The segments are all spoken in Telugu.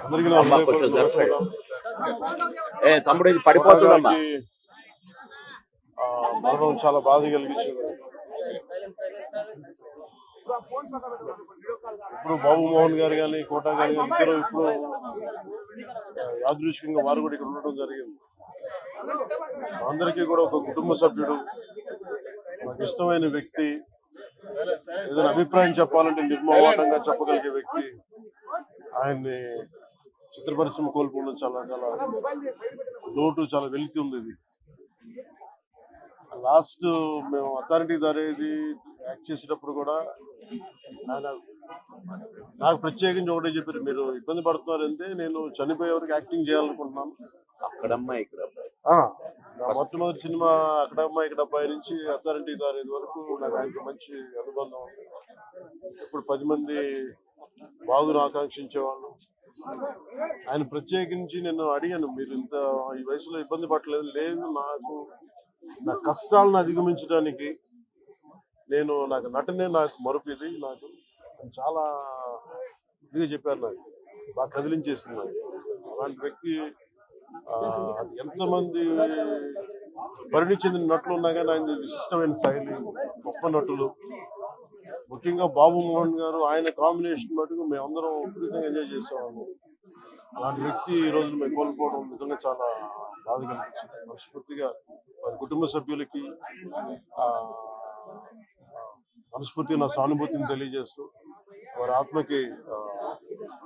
అందరికీ నా అమ్మ కొంచెం హృదయపూర్వక జరపండి. నమస్కారం. తమ్ముడు ఇది కోట పడిపోతుందమ్మా. గారికి మరణం చాలా బాధ కలిగించింది. ఇప్పుడు బాబు మోహన్ గారు కానీ కోట గారు కానీ ఇద్దరు ఇప్పుడు యాదృచ్ఛికంగా వారు కూడా ఇక్కడ ఉండడం జరిగింది. అందరికీ కూడా ఒక కుటుంబ సభ్యుడు, నాకు ఇష్టమైన వ్యక్తి, ఏదైనా అభిప్రాయం చెప్పాలంటే నిర్మోహమాటంగా చెప్పగలిగే వ్యక్తి. ఆయన్ని చిత్ర పరిశ్రమ కోల్పోవడం చాలా చాలా లోటు, చాలా వెలితి ఉంది. ఇది లాస్ట్ మేము అథారిటీ దారేది యాక్ట్ చేసేటప్పుడు కూడా ఆయన నాకు ప్రత్యేకించి ఒకటే చెప్పారు, మీరు ఇబ్బంది పడుతున్నారంటే నేను చనిపోయే వరకు యాక్టింగ్ చేయాలనుకుంటున్నాను. అక్కడమ్మా ఇక్కడ నా మొట్టమొదటి సినిమా అక్కడమ్మా ఇక్కడ అబ్బాయి నుంచి అథారిటీ దారేది వరకు నాకు ఆయనకి మంచి అనుబంధం ఉంది. ఇప్పుడు 10 మంది బాధను ఆకాంక్షించేవాళ్ళు. ఆయన ప్రత్యేకించి నేను అడిగాను, మీరు ఇంత ఈ వయసులో ఇబ్బంది పడలేదు. లేదు, నా కష్టాలను అధిగమించడానికి నాకు నటనే నాకు మరుపు, ఇది నాకు చాలా ఇదిగా చెప్పారు. నాకు బాగా కదిలించేసింది. నాకు అలాంటి వ్యక్తి ఎంతమంది పరిణి చెందిన నటులు ఉన్నా కానీ ఆయన విశిష్టమైన శైలి, గొప్ప నటులు, ముఖ్యంగా బాబు మోహన్ గారు, ఆయన కాంబినేషన్ మటుకు మేమందరం విపరీతంగా ఎంజాయ్ చేసేవాళ్ళం. అలాంటి వ్యక్తి ఈ రోజు మేము కోల్పోవడం నిజంగా చాలా బాధ కలిగించింది. మనస్ఫూర్తిగా వారి కుటుంబ సభ్యులకి మనస్ఫూర్తిగా నా సానుభూతిని తెలియజేస్తూ వారి ఆత్మకి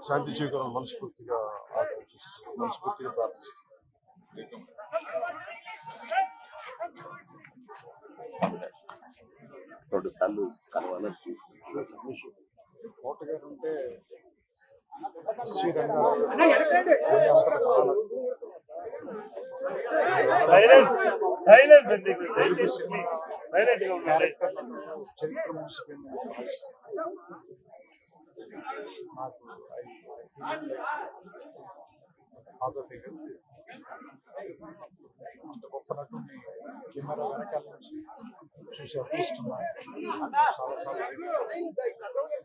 శాంతి చేకూరాలని మనస్ఫూర్తిగా ఆకాంక్షిస్తూ మనస్ఫూర్తిగా ప్రార్థిస్తున్నాను. రెండు సార్లు కలవాలని కోట గారు ఉంటే చరిత్ర ముగిసిపోయింది. అంత గొప్ప నటుని కెమెరా వెనకాల నుంచి చూసే అదృష్టం చాలాసార్లు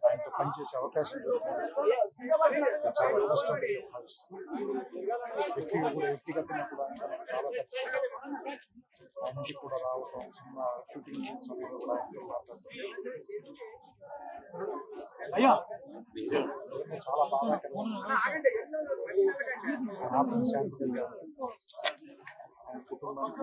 ఆయనతో పనిచేసే అవకాశం దొరికింది. చాలా అదృష్టం వ్యక్తిగతంగా కూడా ఆయన చాలా ఆయనకి కూడా రావడం, సినిమా షూటింగ్ సమయంలో కూడా ఆయనతో మాట్లాడటం చాలా బాధాకరంగా శాంతి కలిగారు. కుటుంబానికి